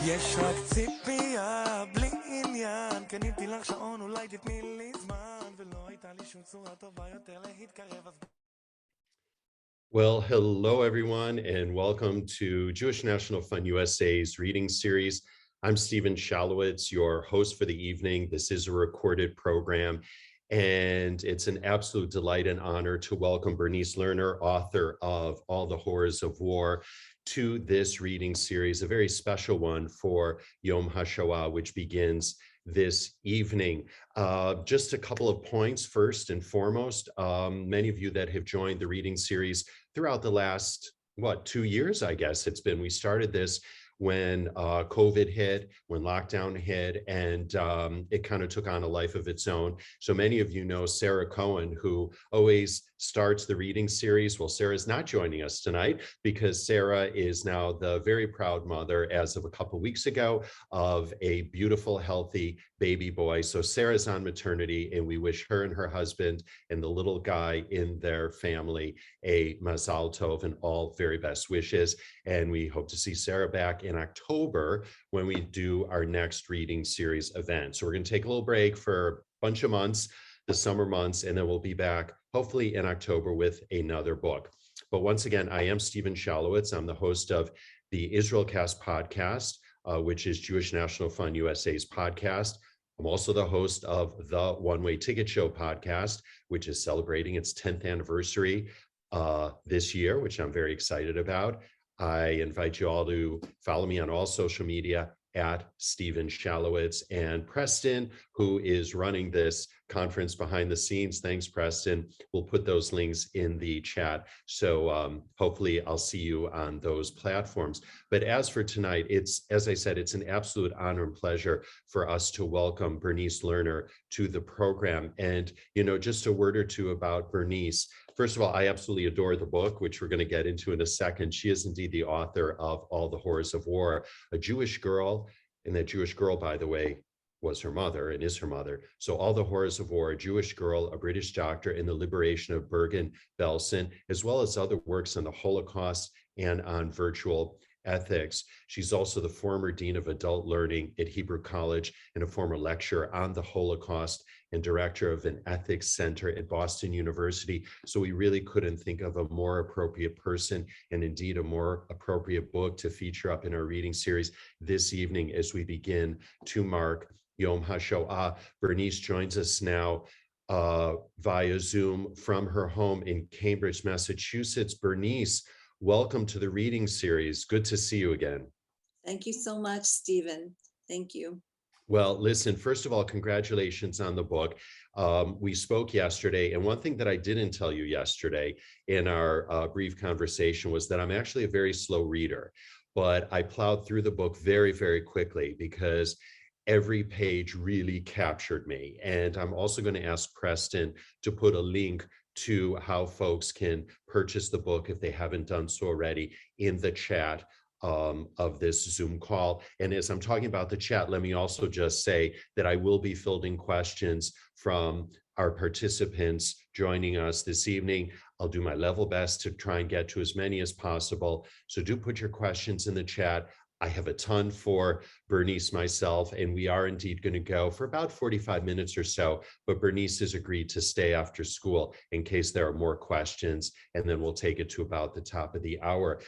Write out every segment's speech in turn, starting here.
יש רק ציפייה, בלי עניין, קניתי לך שעון, אולי תתני לי זמן, ולא הייתה לי שום צורה טובה יותר להתקרב, אז... Well, hello, everyone, and welcome to Jewish National Fund USA's reading series. I'm Stephen Shalowitz, your host for the evening. This is a recorded program, and it's an absolute delight and honor to welcome Bernice Lerner, author of All the Horrors of War, to this reading series, a very special one for Yom HaShoah, which begins this evening. Just a couple of points. First and foremost, many of you that have joined the reading series throughout the last, 2 years, I guess it's been. We started this when COVID hit, when lockdown hit, and it kind of took on a life of its own. So many of you know Sarah Cohen, who always starts the reading series. Well, Sarah's not joining us tonight because Sarah is now the very proud mother, as of a couple of weeks ago, of a beautiful, healthy baby boy. So Sarah's on maternity, and we wish her and her husband and the little guy in their family a mazal tov and all very best wishes. And we hope to see Sarah back in October when we do our next reading series event. So we're going to take a little break for a bunch of months, the summer months, and then we'll be back hopefully in October with another book. But once again, I am Stephen Shalowitz. I'm the host of the Israelcast podcast, which is Jewish National Fund USA's podcast. I'm also the host of the One Way Ticket Show podcast, which is celebrating its 10th anniversary this year, which I'm very excited about. I invite you all to follow me on all social media at Stephen Shalowitz, and Preston, who is running this conference behind the scenes. Thanks, Preston. We'll put those links in the chat. So hopefully I'll see you on those platforms. But as for tonight, as I said, it's an absolute honor and pleasure for us to welcome Bernice Lerner to the program. And, just a word or two about Bernice. First of all, I absolutely adore the book, which we're going to get into in a second. She is indeed the author of All the Horrors of War, a Jewish girl, and that Jewish girl, by the way, was her mother and is her mother. So All the Horrors of War, a Jewish girl, a British doctor, and the Liberation of Bergen-Belsen, as well as other works on the Holocaust and on virtual ethics. She's also the former dean of adult learning at Hebrew College and a former lecturer on the Holocaust and director of an ethics center at Boston University. So we really couldn't think of a more appropriate person, and indeed a more appropriate book to feature up in our reading series this evening as we begin to mark Yom HaShoah. Bernice joins us now via Zoom from her home in Cambridge, Massachusetts. Bernice, welcome to the reading series. Good to see you again. Thank you so much, Stephen. Thank you. Well, listen, first of all, congratulations on the book. We spoke yesterday, and one thing that I didn't tell you yesterday in our brief conversation was that I'm actually a very slow reader, but I plowed through the book very, very quickly because every page really captured me. And I'm also going to ask Preston to put a link to how folks can purchase the book if they haven't done so already in the chat of this Zoom call. And as I'm talking about the chat, let me also just say that I will be fielding questions from our participants joining us this evening. I'll do my level best to try and get to as many as possible. So do put your questions in the chat. I have a ton for Bernice, myself, and we are indeed going to go for about 45 minutes or so, but Bernice has agreed to stay after school in case there are more questions, and then we'll take it to about the top of the hour.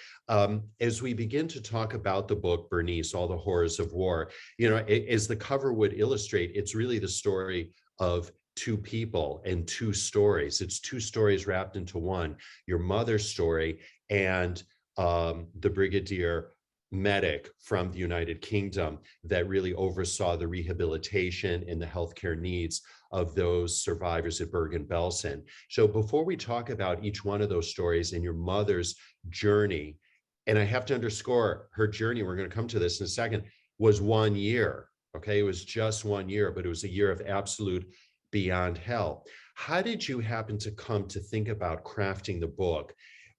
As we begin to talk about the book, Bernice, All the Horrors of War, as the cover would illustrate, it's really the story of two people and two stories. It's two stories wrapped into one, your mother's story and the brigadier medic from the United Kingdom that really oversaw the rehabilitation and the healthcare needs of those survivors at Bergen-Belsen. So before we talk about each one of those stories and your mother's journey, and I have to underscore her journey, we're going to come to this in a second, was 1 year. Okay, it was just 1 year, but it was a year of absolute beyond hell. How did you happen to come to think about crafting the book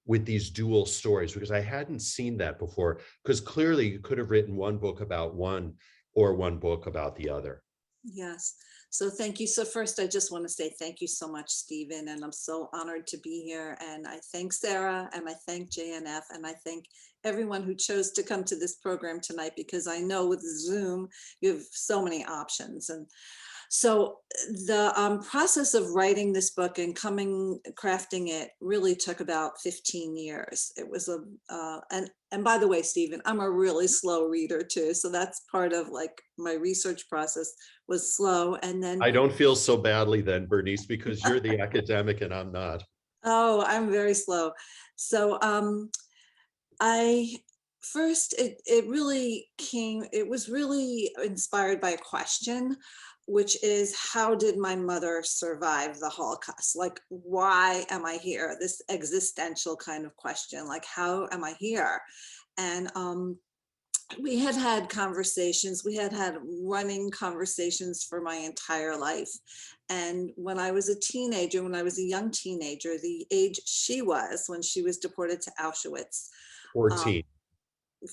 with these dual stories? Because I hadn't seen that before, because clearly you could have written one book about one or one book about the other. Yes. So thank you. So first, I just want to say thank you so much, Stephen. And I'm so honored to be here. And I thank Sarah, and I thank JNF, and I thank everyone who chose to come to this program tonight, because I know with Zoom, you have so many options. And so the process of writing this book and crafting it really took about 15 years. It was and by the way, Stephen, I'm a really slow reader too. So that's part of like my research process was slow. And then, I don't feel so badly then, Bernice, because you're the academic and I'm not. oh, I'm very slow. So I first, it was really inspired by a question, which is, how did my mother survive the Holocaust? Like, why am I here? This existential kind of question, like, how am I here? And we had conversations, we had running conversations for my entire life. And when I was a teenager, when I was a young teenager, the age she was when she was deported to Auschwitz, 14.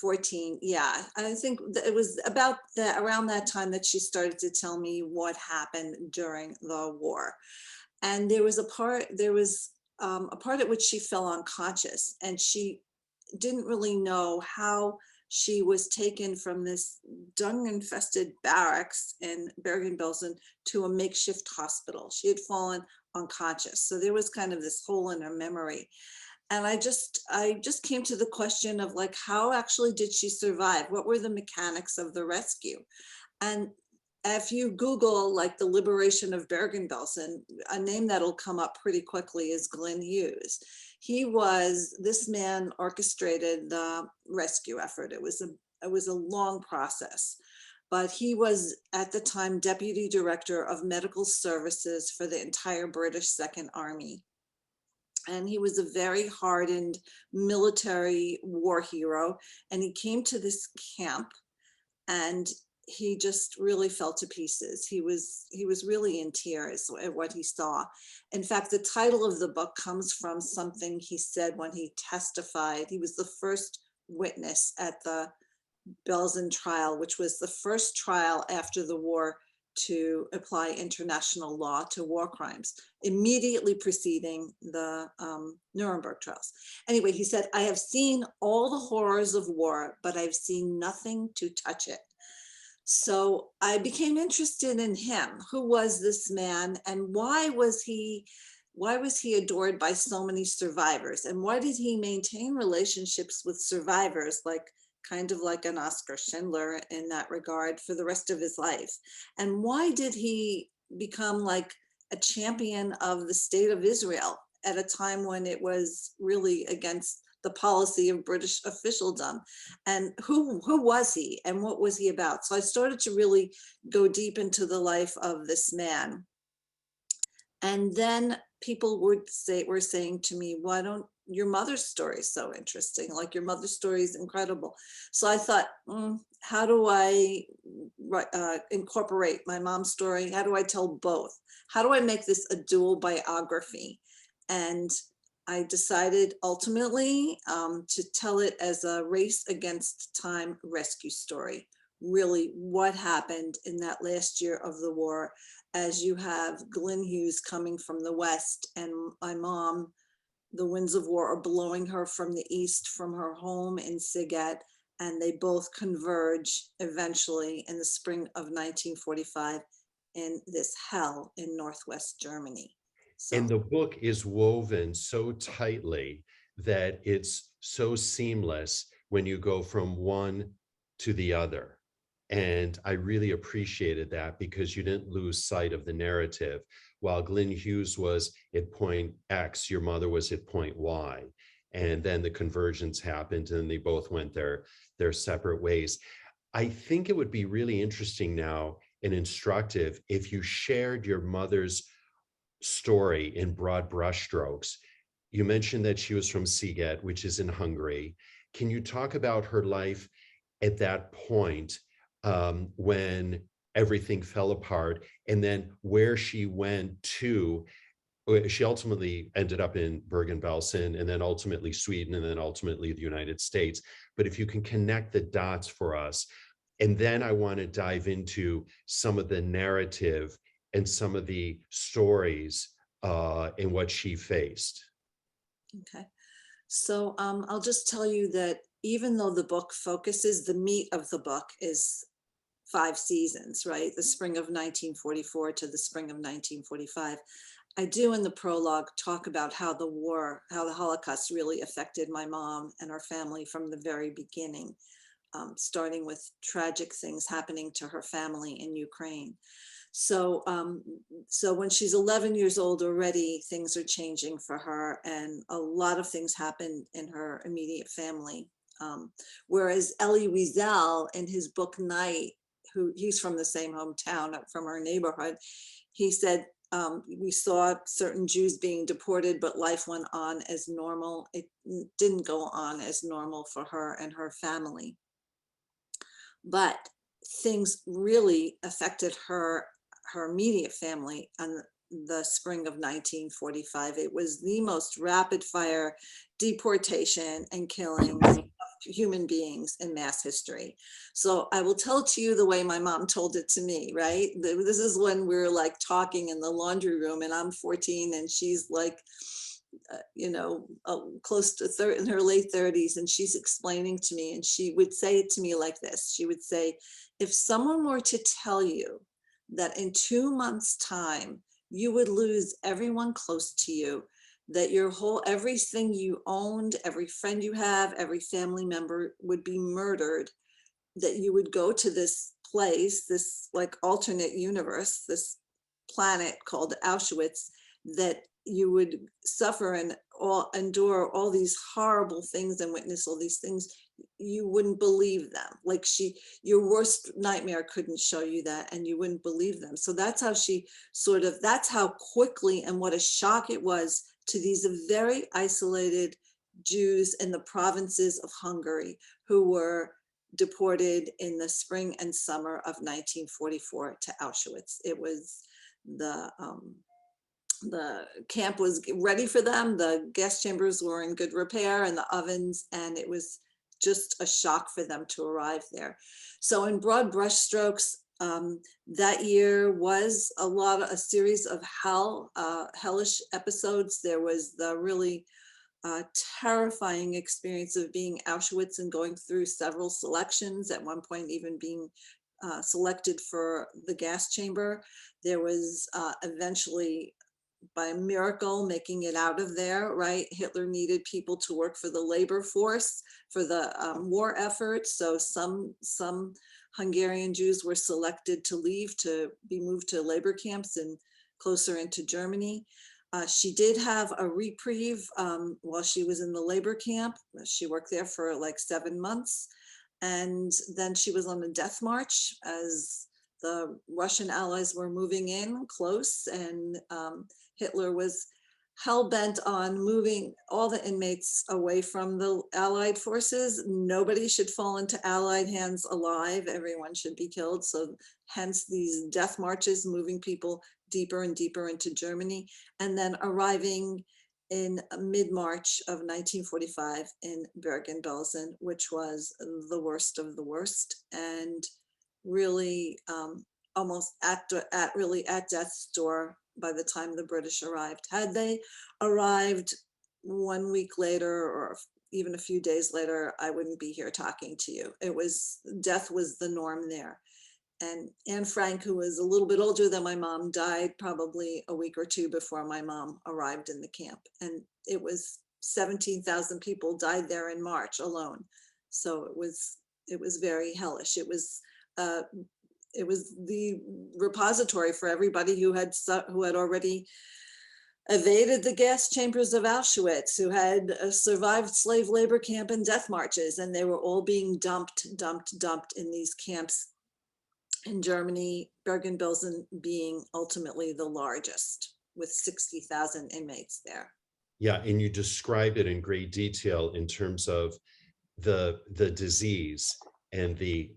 14, yeah. I think it was about around that time that she started to tell me what happened during the war. And there was a part at which she fell unconscious, and she didn't really know how she was taken from this dung-infested barracks in Bergen-Belsen to a makeshift hospital. She had fallen unconscious. So there was kind of this hole in her memory. And I just came to the question of, like, how actually did she survive? What were the mechanics of the rescue? And if you Google like the Liberation of Bergen-Belsen, a name that'll come up pretty quickly is Glenn Hughes. This man orchestrated the rescue effort. It was a long process, but he was at the time deputy director of medical services for the entire British Second Army. And he was a very hardened military war hero. And he came to this camp, and he just really fell to pieces. He was really in tears at what he saw. In fact, the title of the book comes from something he said when he testified. He was the first witness at the Belsen trial, which was the first trial after the war to apply international law to war crimes, immediately preceding the Nuremberg trials. Anyway, he said, "I have seen all the horrors of war, but I've seen nothing to touch it." So I became interested in him. Who was this man, and why was he adored by so many survivors? And why did he maintain relationships with survivors, like kind of like an Oskar Schindler in that regard, for the rest of his life? And why did he become like a champion of the state of Israel at a time when it was really against the policy of British officialdom? And who was he, and what was he about? So I started to really go deep into the life of this man. And then people were saying to me, "Why don't your mother's story is so interesting? Like, your mother's story is incredible." So I thought, how do I incorporate my mom's story? How do I tell both? How do I make this a dual biography? And I decided ultimately to tell it as a race against time rescue story. Really, what happened in that last year of the war, as you have Glenn Hughes coming from the west, and my mom, the winds of war are blowing her from the east, from her home in Siget, and they both converge eventually in the spring of 1945 in this hell in Northwest Germany. So, And the book is woven so tightly that it's so seamless when you go from one to the other. And I really appreciated that, because you didn't lose sight of the narrative. While Glenn Hughes was at point X, your mother was at point Y. And then the convergence happened and they both went their separate ways. I think it would be really interesting now and instructive if you shared your mother's story in broad brushstrokes. You mentioned that she was from Siget, which is in Hungary. Can you talk about her life at that point, when everything fell apart, and then where she went to? She ultimately ended up in Bergen-Belsen, and then ultimately Sweden, and then ultimately the United States. But if you can connect the dots for us, And then I want to dive into some of the narrative and some of the stories in what she faced. Okay. So I'll just tell you that even though the book focuses, the meat of the book is 5 seasons, right? The spring of 1944 to the spring of 1945. I do in the prologue talk about how the Holocaust really affected my mom and her family from the very beginning, starting with tragic things happening to her family in Ukraine. So, so when she's 11 years old already, things are changing for her, and a lot of things happen in her immediate family. Whereas Elie Wiesel, in his book Night, he's from the same hometown, from our neighborhood, he said, we saw certain Jews being deported, but life went on as normal. It didn't go on as normal for her and her family. But things really affected her immediate family in the spring of 1945. It was the most rapid fire deportation and killing of human beings in mass history. So I will tell it to you the way my mom told it to me, right? This is when we're like talking in the laundry room, and I'm 14 and she's like, close to in her late 30s, and she's explaining to me, and she would say it to me like this. She would say, if someone were to tell you that in 2 months' time, you would lose everyone close to you, that everything you owned, every friend you have, every family member would be murdered, that you would go to this place, this like alternate universe, this planet called Auschwitz, that you would suffer and endure all these horrible things and witness all these things, you wouldn't believe them. Like your worst nightmare couldn't show you that, and you wouldn't believe them. So that's how that's how quickly and what a shock it was to these very isolated Jews in the provinces of Hungary who were deported in the spring and summer of 1944 to Auschwitz. It was the camp was ready for them. The gas chambers were in good repair, and the ovens, and it was just a shock for them to arrive there. So in broad brushstrokes, that year was a series of hellish episodes. There was the really terrifying experience of being Auschwitz and going through several selections, at one point even being selected for the gas chamber. There was eventually, by a miracle, making it out of there, right? Hitler needed people to work for the labor force for the war effort. So some Hungarian Jews were selected to leave, to be moved to labor camps and closer into Germany. She did have a reprieve while she was in the labor camp. She worked there for like 7 months. And then she was on a death march as the Russian allies were moving in close, and Hitler was hell-bent on moving all the inmates away from the Allied forces. Nobody should fall into Allied hands alive. Everyone should be killed. So hence these death marches, moving people deeper and deeper into Germany, and then arriving in mid-March of 1945 in Bergen-Belsen, which was the worst of the worst, and really almost at death's door by the time the British arrived. Had they arrived 1 week later or even a few days later, I wouldn't be here talking to you. Death was the norm there. And Anne Frank, who was a little bit older than my mom, died probably a week or two before my mom arrived in the camp. And it was 17,000 people died there in March alone. So it was very hellish. It was the repository for everybody who had already evaded the gas chambers of Auschwitz, who had survived slave labor camp and death marches, and they were all being dumped in these camps in Germany, Bergen-Belsen being ultimately the largest, with 60,000 inmates there. Yeah, and you described it in great detail in terms of the disease and the,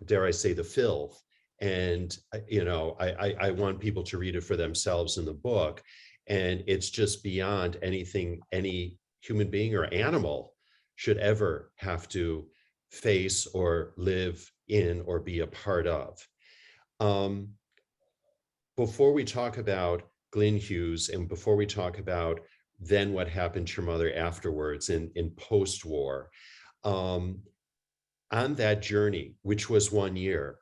dare I say, the filth. And, I want people to read it for themselves in the book. And it's just beyond anything any human being or animal should ever have to face or live in or be a part of. Before we talk about Glenn Hughes and before we talk about then what happened to your mother afterwards in post-war, on that journey, which was 1 year,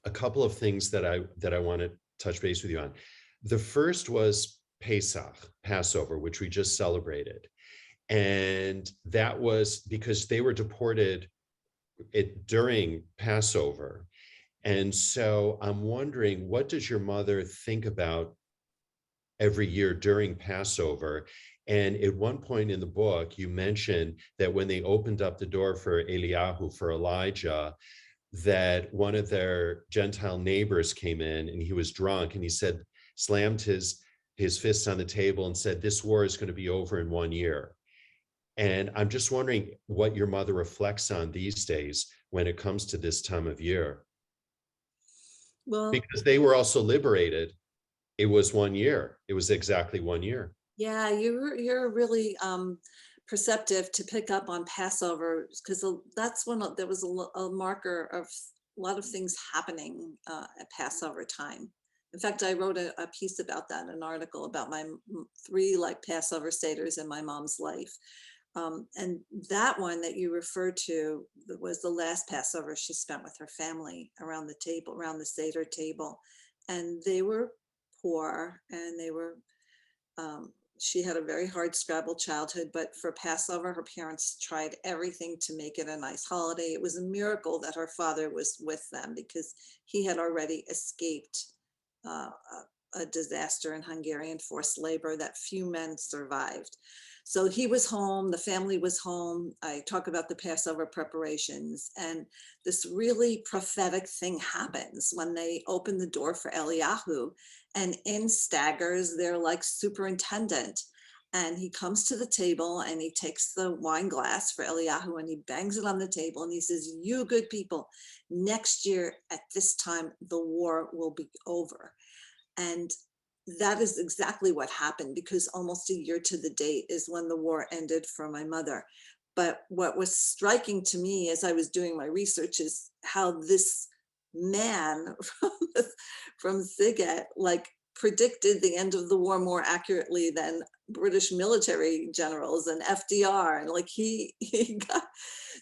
a couple of things that I want to touch base with you on. The first was Pesach, Passover, which we just celebrated. And that was because they were deported during Passover. And so I'm wondering, what does your mother think about every year during Passover? And at one point in the book, you mentioned that when they opened up the door for Eliyahu, for Elijah, that one of their Gentile neighbors came in and he was drunk and he said, slammed his fist on the table and said, this war is going to be over in 1 year. And I'm just wondering what your mother reflects on these days when it comes to this time of year. Well, because they were also liberated. It was 1 year. It was exactly 1 year. yeah, you're really perceptive to pick up on Passover, because that's when there was a marker of a lot of things happening at Passover time. In fact, I wrote a piece about that, an article about my 3 like Passover Seders in my mom's life. And that one that you referred to was the last Passover she spent with her family around the table, around the Seder table. And they were poor and they were, she had a very hard scrabble childhood, but for Passover, her parents tried everything to make it a nice holiday. It was a miracle that her father was with them because he had already escaped a disaster in Hungarian forced labor that few men survived. So he was home, the family was home. I talk about the Passover preparations, and this really prophetic thing happens when they open the door for Eliyahu, and in staggers their like superintendent. And he comes to the table and he takes the wine glass for Eliyahu and he bangs it on the table and he says, you good people, next year at this time, the war will be over. And that is exactly what happened, because almost a year to the date is when the war ended for my mother. But what was striking to me as I was doing my research is how this man from Sziget like predicted the end of the war more accurately than British military generals and FDR, and like he got.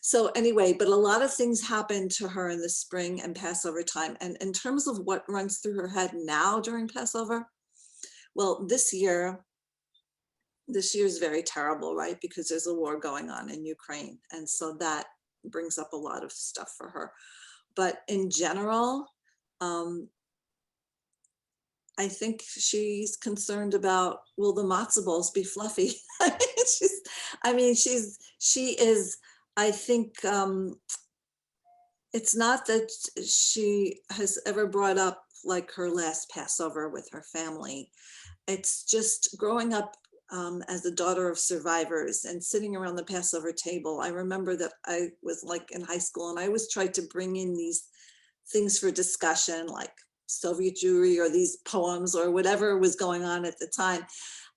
So anyway, but a lot of things happened to her in the spring and Passover time. And in terms of what runs through her head now during Passover, well, this year is very terrible, right? Because there's a war going on in Ukraine. And so that brings up a lot of stuff for her. But in general, I think she's concerned about, will the matzo balls be fluffy? She is, I think, it's not that she has ever brought up like her last Passover with her family. It's just growing up as a daughter of survivors and sitting around the Passover table. I remember that I was like in high school and I always tried to bring in these things for discussion, like Soviet Jewry or these poems or whatever was going on at the time.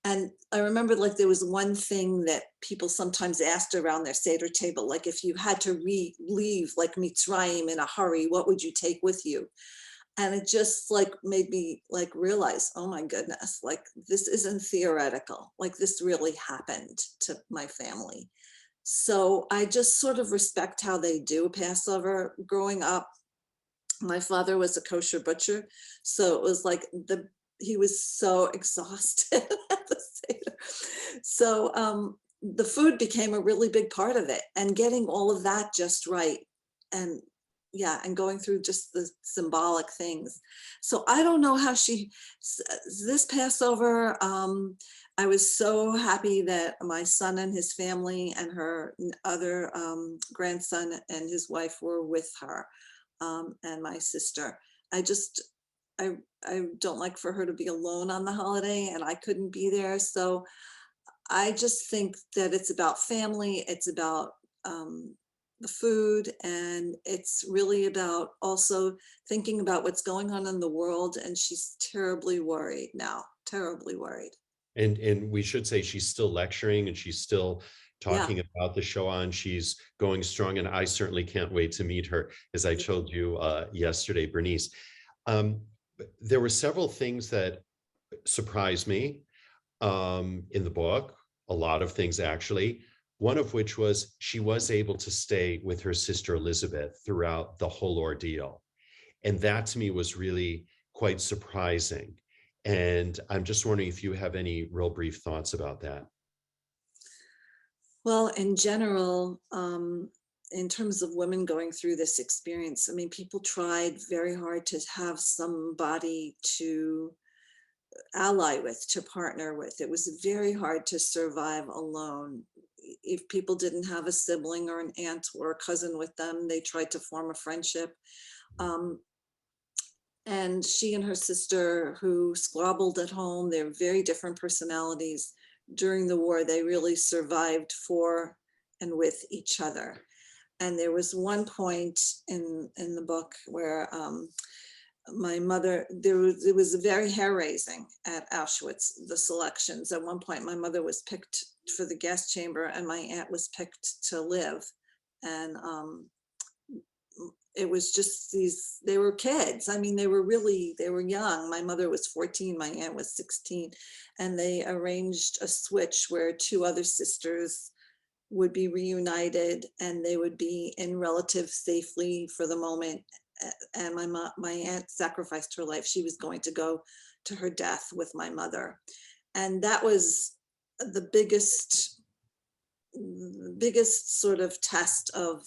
And I remember like there was one thing that people sometimes asked around their Seder table, like if you had to leave like Mitzrayim in a hurry, what would you take with you? And it just like made me like realize, oh my goodness, like this isn't theoretical, like this really happened to my family. So I just sort of respect how they do Passover. Growing up, my father was a kosher butcher, so it was like he was so exhausted at the Seder. So the food became a really big part of it, and getting all of that just right. And yeah, and going through just the symbolic things. So I don't know how this Passover, I was so happy that my son and his family and her other grandson and his wife were with her, and my sister. I don't like for her to be alone on the holiday, and I couldn't be there. So I just think that it's about family, it's about the food, and it's really about also thinking about what's going on in the world. And she's terribly worried now, terribly worried. And we should say she's still lecturing and she's still talking about the Shoah, and she's going strong. And I certainly can't wait to meet her, as I told you yesterday, Bernice. There were several things that surprised me in the book, a lot of things actually. One of which was she was able to stay with her sister Elizabeth throughout the whole ordeal. And that to me was really quite surprising. And I'm just wondering if you have any real brief thoughts about that. Well, in general, in terms of women going through this experience, I mean, people tried very hard to have somebody to ally with, to partner with. It was very hard to survive alone. If people didn't have a sibling or an aunt or a cousin with them, they tried to form a friendship. And she and her sister, who squabbled at home, they're very different personalities. During the war, they really survived for and with each other. And there was one point in the book where my mother, it was very hair-raising at Auschwitz, the selections. At one point, my mother was picked for the gas chamber and my aunt was picked to live. And it was just they were kids. I mean, they were young. My mother was 14, my aunt was 16. And they arranged a switch where two other sisters would be reunited and they would be in relative safely for the moment. And my aunt sacrificed her life. She was going to go to her death with my mother. And that was the biggest sort of test of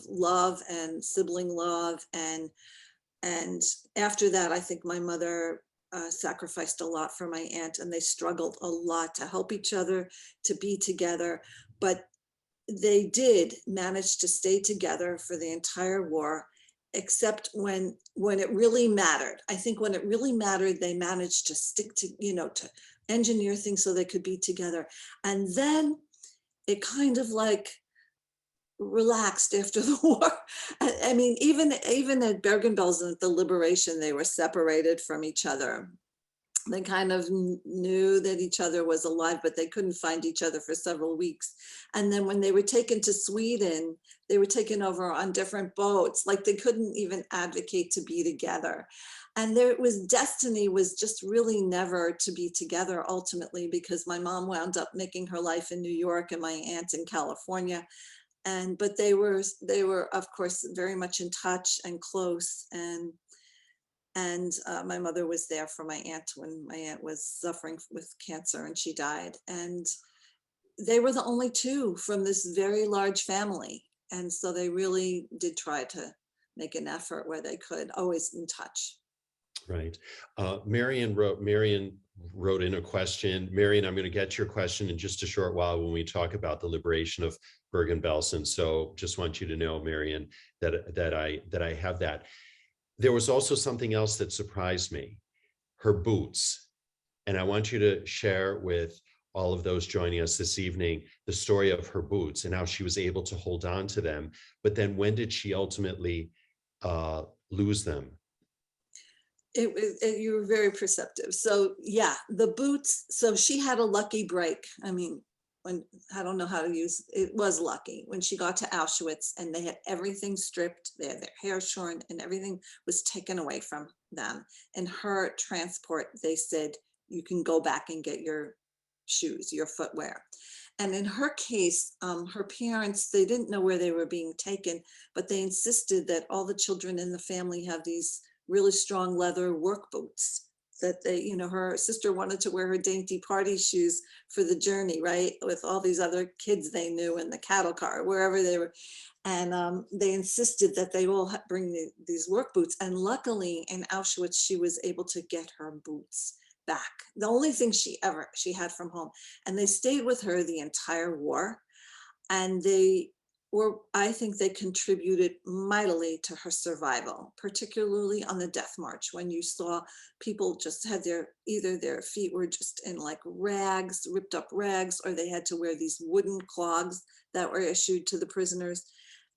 love and sibling love. And after that, I think my mother sacrificed a lot for my aunt, and they struggled a lot to help each other, to be together. But they did manage to stay together for the entire war, except when it really mattered. I think when it really mattered, they managed to stick to, to engineer things so they could be together. And then it kind of like relaxed after the war. I mean, even at Bergen-Belsen, at the Liberation, they were separated from each other. They kind of knew that each other was alive, but they couldn't find each other for several weeks. And then when they were taken to Sweden, they were taken over on different boats. Like they couldn't even advocate to be together. And destiny was just really never to be together ultimately, because my mom wound up making her life in New York and my aunt in California. But they were of course very much in touch and close. And my mother was there for my aunt when my aunt was suffering with cancer and she died. And they were the only two from this very large family. And so they really did try to make an effort where they could, always in touch. Right. Marion wrote in a question. Marion, I'm going to get your question in just a short while when we talk about the liberation of Bergen-Belsen. So just want you to know, Marion, that I have that. There was also something else that surprised me, her boots. And I want you to share with all of those joining us this evening the story of her boots and how she was able to hold on to them. But then when did she ultimately lose them? You were very perceptive. So yeah, the boots. So she had a lucky break. I mean, I don't know how to use it, was lucky when she got to Auschwitz and they had everything stripped, they had their hair shorn and everything was taken away from them. In her transport, they said, you can go back and get your shoes, your footwear. And in her case, her parents, they didn't know where they were being taken, but they insisted that all the children in the family have these really strong leather work boots that they, her sister wanted to wear her dainty party shoes for the journey, right? With all these other kids they knew in the cattle car, wherever they were. And they insisted that they all bring these work boots. And luckily in Auschwitz, she was able to get her boots back. The only thing she had from home. And they stayed with her the entire war. And I think they contributed mightily to her survival, particularly on the death march, when you saw people just had either their feet were just in like rags, ripped up rags, or they had to wear these wooden clogs that were issued to the prisoners.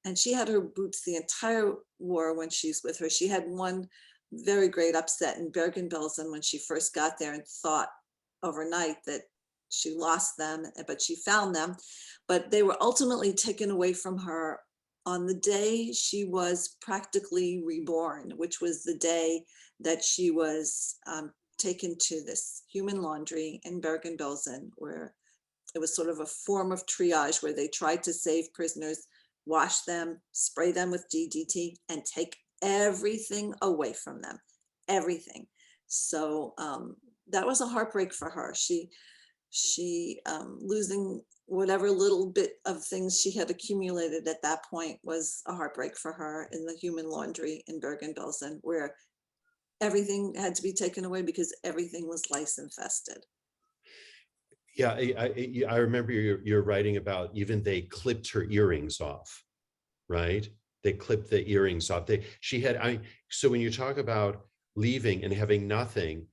And she had her boots the entire war when she's with her. She had one very great upset in Bergen-Belsen when she first got there and thought overnight that she lost them, but she found them. But they were ultimately taken away from her on the day she was practically reborn, which was the day that she was taken to this human laundry in Bergen-Belsen, where it was sort of a form of triage where they tried to save prisoners, wash them, spray them with DDT, and take everything away from them, everything. So that was a heartbreak for her. She losing whatever little bit of things she had accumulated at that point was a heartbreak for her in the human laundry in Bergen-Belsen, where everything had to be taken away because everything was lice infested. Yeah, I remember you're writing about even they clipped her earrings off, right? They clipped the earrings off. So when you talk about leaving and having nothing,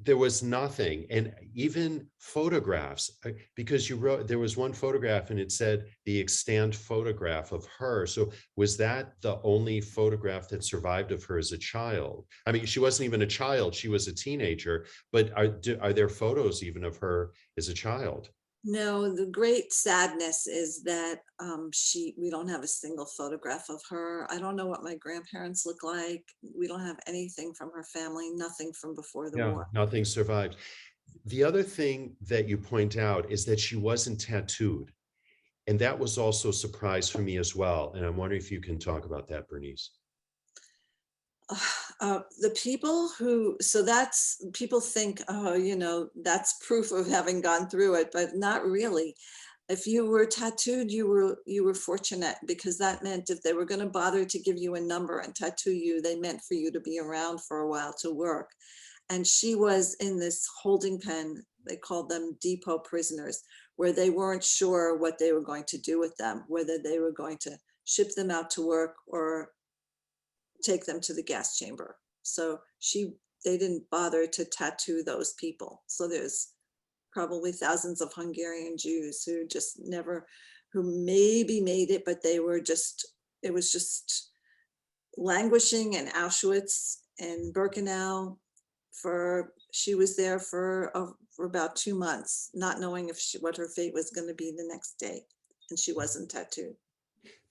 there was nothing. And even photographs, because you wrote, there was one photograph and it said the extant photograph of her. So was that the only photograph that survived of her as a child? I mean, she wasn't even a child, she was a teenager, but are there photos even of her as a child? No, the great sadness is that we don't have a single photograph of her. I don't know what my grandparents look like. We don't have anything from her family, nothing from before the Yeah, war. nothing survived. The other thing that you point out is that she wasn't tattooed. And that was also a surprise for me as well. And I'm wondering if you can talk about that, Bernice. The people who, so that's, people think, oh, you know, that's proof of having gone through it, but not really. If you were tattooed, you were fortunate, because that meant if they were going to bother to give you a number and tattoo you, they meant for you to be around for a while to work. And she was in this holding pen, they called them depot prisoners, where they weren't sure what they were going to do with them, whether they were going to ship them out to work or take them to the gas chamber. So they didn't bother to tattoo those people. So there's probably thousands of Hungarian Jews who just never, who maybe made it, but they were just, it was just languishing in Auschwitz and Birkenau. She was there for about 2 months, not knowing what her fate was going to be the next day, and she wasn't tattooed.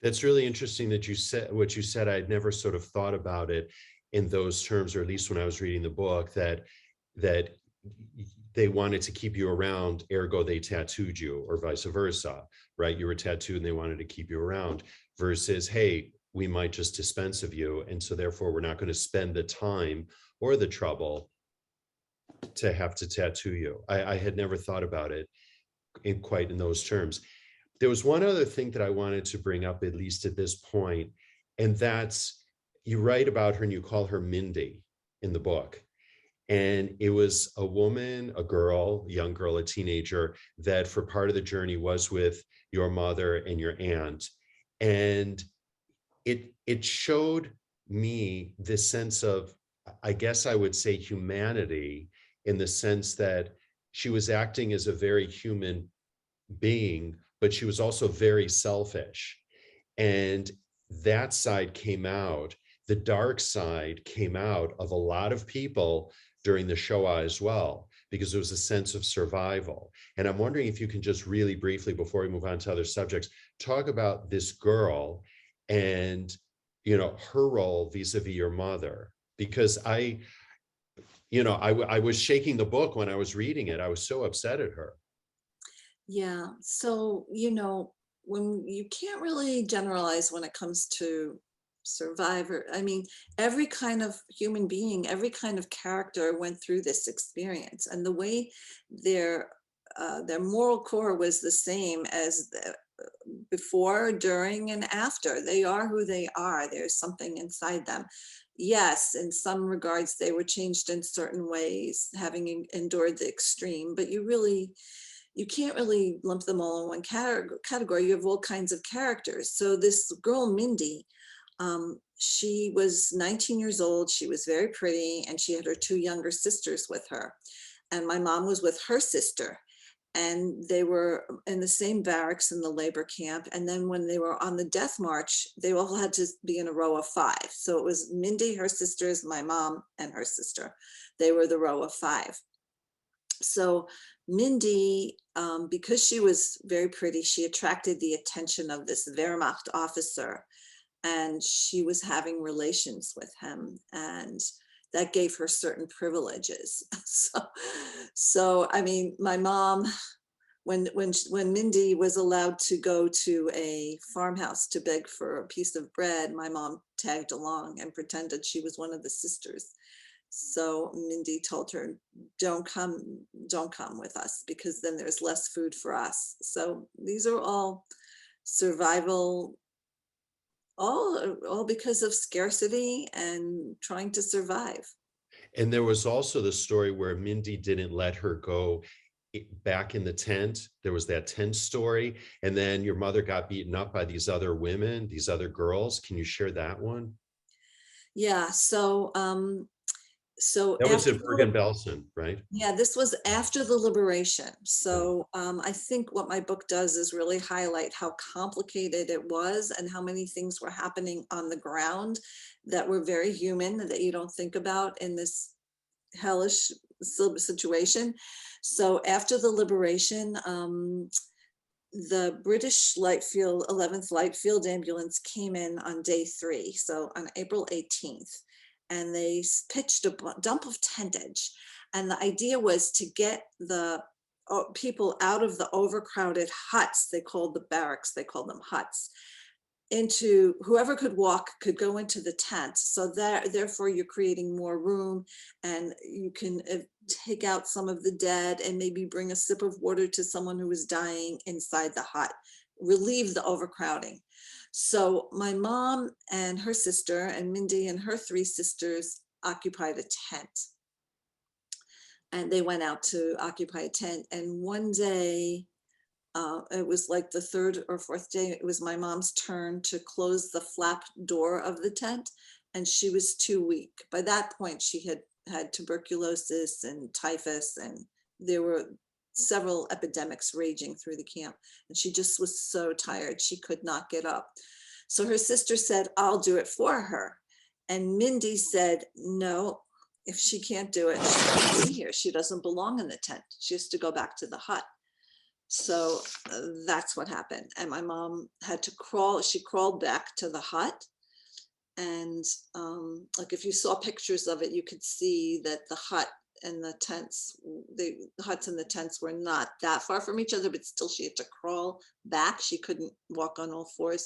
That's really interesting that you said what you said. I'd never sort of thought about it in those terms, or at least when I was reading the book, that they wanted to keep you around, ergo they tattooed you, or vice versa, right? You were tattooed and they wanted to keep you around, versus, hey, we might just dispense of you, and so therefore we're not going to spend the time or the trouble to have to tattoo you. I had never thought about it quite in those terms. There was one other thing that I wanted to bring up, at least at this point, and that's, you write about her and you call her Mindy in the book. And it was a woman, a girl, a young girl, a teenager, that for part of the journey was with your mother and your aunt. And it showed me this sense of, I guess I would say, humanity, in the sense that she was acting as a very human being, but she was also very selfish. And that side came out. The dark side came out of a lot of people during the Shoah as well, because there was a sense of survival. And I'm wondering if you can just really briefly, before we move on to other subjects, talk about this girl and, you know, her role vis-a-vis your mother. Because I was shaking the book when I was reading it. I was so upset at her. Yeah, so, you know, when you can't really generalize when it comes to survivor. I mean, every kind of human being, every kind of character went through this experience, and the way their moral core was the same as before, during, and after. They are who they are. There's something inside them. Yes, in some regards, they were changed in certain ways, having endured the extreme, but you can't really lump them all in one category. You have all kinds of characters. So this girl, Mindy, she was 19 years old. She was very pretty, and she had her 2 younger sisters with her. And my mom was with her sister, and they were in the same barracks in the labor camp. And then when they were on the death march, they all had to be in a row of 5. So it was Mindy, her sisters, my mom, and her sister. They were the row of 5. So Mindy, because she was very pretty, she attracted the attention of this Wehrmacht officer, and she was having relations with him, and that gave her certain privileges. So I mean, my mom, when Mindy was allowed to go to a farmhouse to beg for a piece of bread, my mom tagged along and pretended she was one of the sisters. So Mindy told her, don't come with us, because then there's less food for us. So these are all survival, all because of scarcity and trying to survive. And there was also the story where Mindy didn't let her go back in the tent. There was that tent story, and then your mother got beaten up by these other women, these other girls. Can you share that one? Yeah, so That was after in Bergen-Belsen, right? yeah, this was after the liberation. So I think what my book does is really highlight how complicated it was and how many things were happening on the ground that were very human, that you don't think about in this hellish situation. So after the liberation, the British Lightfield 11th Lightfield ambulance came in on day 3, so on April 18th, and they pitched a dump of tentage. And the idea was to get the people out of the overcrowded huts. They called the barracks, they called them huts, into whoever could walk could go into the tent. So that therefore you're creating more room, and you can take out some of the dead and maybe bring a sip of water to someone who was dying inside the hut, relieve the overcrowding. So my mom and her sister and Mindy and her 3 sisters occupied a tent, and they went out to occupy a tent. And one day, it was like the 3rd or 4th day, it was my mom's turn to close the flap door of the tent, and she was too weak. By that point, she had tuberculosis and typhus, and there were several epidemics raging through the camp, and she just was so tired she could not get up. So her sister said, I'll do it for her. And Mindy said, no, if she can't do it, she can't be here. She doesn't belong in the tent. She has to go back to the hut. So that's what happened. And my mom had to crawl. She crawled back to the hut. And like if you saw pictures of it, you could see that the hut and the tents, the huts and the tents were not that far from each other, but still she had to crawl back. She couldn't walk on all 4s.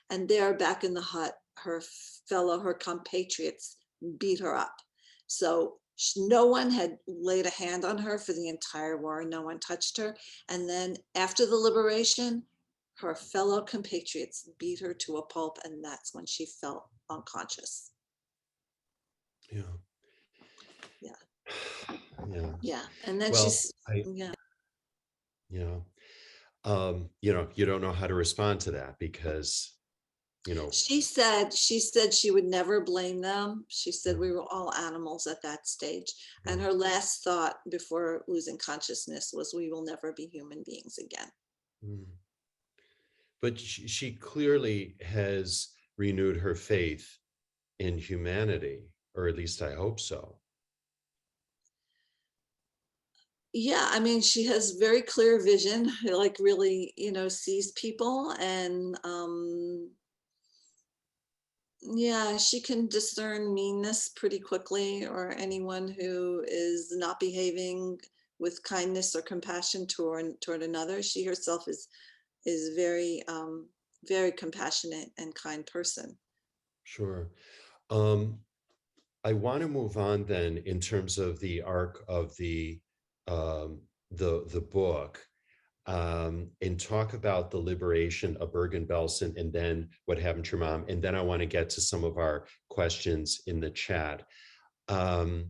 And there back in the hut, her compatriots beat her up. So no one had laid a hand on her for the entire war. No one touched her. And then after the liberation, her fellow compatriots beat her to a pulp, and that's when she fell unconscious. Yeah. Yeah. Yeah. Yeah. And then Well, she's, yeah. Yeah. You don't know how to respond to that because, She said she would never blame them. She said we were all animals at that stage. And her last thought before losing consciousness was, we will never be human beings again. But she clearly has renewed her faith in humanity, or at least I hope so. Yeah, I mean, she has very clear vision, like really, sees people, and yeah, she can discern meanness pretty quickly, or anyone who is not behaving with kindness or compassion toward another. She herself is very, very compassionate and kind person. Sure. I want to move on then in terms of the arc of the book, and talk about the liberation of Bergen-Belsen and then what happened to your mom. And then I want to get to some of our questions in the chat. For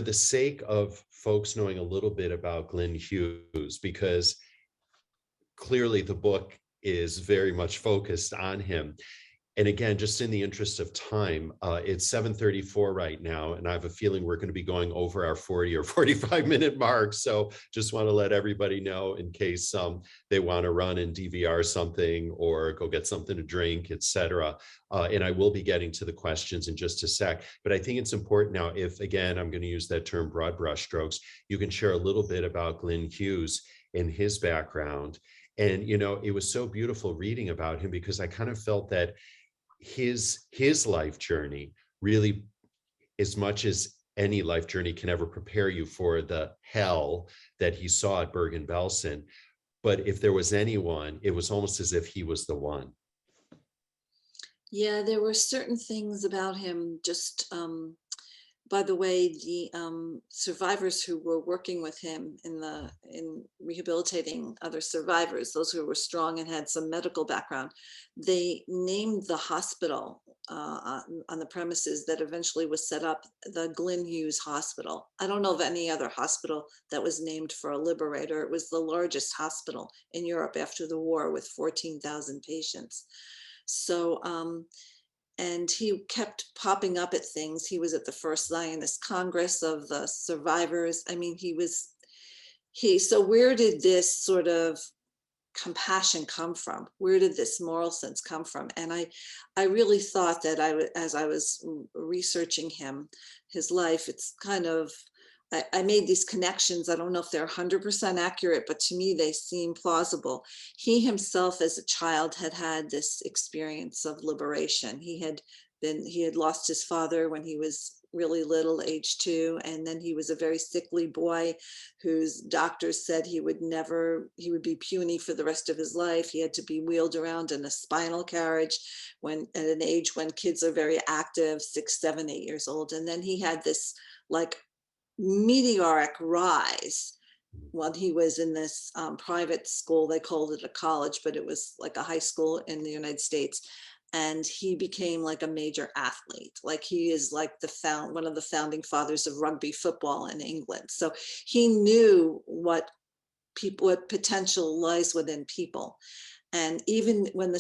the sake of folks knowing a little bit about Glenn Hughes, because clearly the book is very much focused on him. And again, just in the interest of time, it's 7:34 right now, and I have a feeling we're going to be going over our 40 or 45-minute mark. So just want to let everybody know in case they want to run and DVR something or go get something to drink, etc. And I will be getting to the questions in just a sec. But I think it's important now, if, again, I'm going to use that term broad brushstrokes, you can share a little bit about Glenn Hughes and his background. And, it was so beautiful reading about him, because I kind of felt that his life journey really, as much as any life journey can ever prepare you for the hell that he saw at Bergen-Belsen. But if there was anyone, it was almost as if he was the one. Yeah, there were certain things about him. Just by the way, the survivors who were working with him in rehabilitating other survivors, those who were strong and had some medical background, they named the hospital on the premises that eventually was set up the Glenn Hughes Hospital. I don't know of any other hospital that was named for a liberator. It was the largest hospital in Europe after the war, with 14,000 patients. So, and he kept popping up at things. He was at the first Zionist Congress of the survivors. I mean, so where did this sort of compassion come from? Where did this moral sense come from? And I really thought that as I was researching his life, it's kind of, I made these connections. I don't know if they're 100% accurate, but to me, they seem plausible. He himself, as a child, had this experience of liberation. He had lost his father when he was really little, age 2. And then he was a very sickly boy whose doctors said he would be puny for the rest of his life. He had to be wheeled around in a spinal carriage at an age when kids are very active, 6, 7, 8 years old. And then he had this like meteoric rise when he was in this private school. They called it a college, but it was like a high school in the United States. And he became like a major athlete. Like he is like one of the founding fathers of rugby football in England. So he knew what potential lies within people. And even when we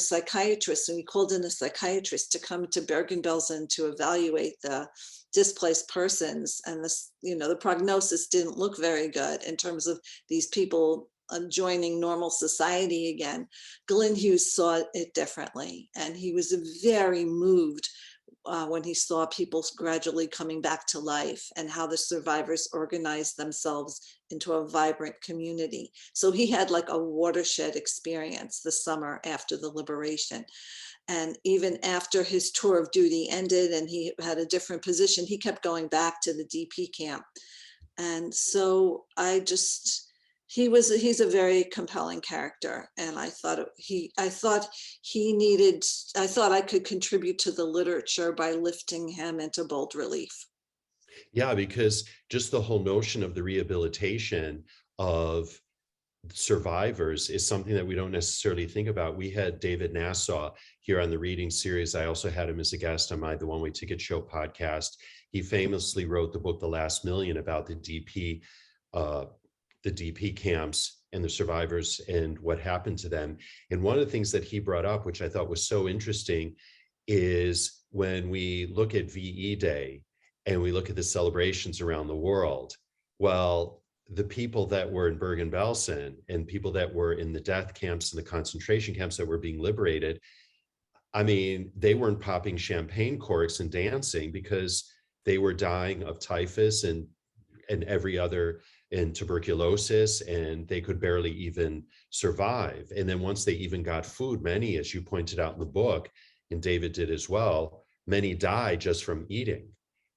called in a psychiatrist to come to Bergen-Belsen to evaluate the displaced persons, and the prognosis didn't look very good in terms of these people joining normal society again, Glenn Hughes saw it differently. And he was very moved when he saw people gradually coming back to life and how the survivors organized themselves into a vibrant community. So he had like a watershed experience the summer after the liberation. And even after his tour of duty ended and he had a different position, he kept going back to the DP camp. And so he's a very compelling character. And I thought I could contribute to the literature by lifting him into bold relief. Yeah, because just the whole notion of the rehabilitation of survivors is something that we don't necessarily think about. We had David Nassau here on the reading series. I also had him as a guest on the One Way Ticket Show podcast. He famously wrote the book, The Last Million, about the DP camps and the survivors and what happened to them. And one of the things that he brought up, which I thought was so interesting, is when we look at VE Day and we look at the celebrations around the world, well, the people that were in Bergen-Belsen and people that were in the death camps and the concentration camps that were being liberated, I mean, they weren't popping champagne corks and dancing because they were dying of typhus and every other, and tuberculosis, and they could barely even survive. And then once they even got food, many, as you pointed out in the book, and David did as well, many died just from eating.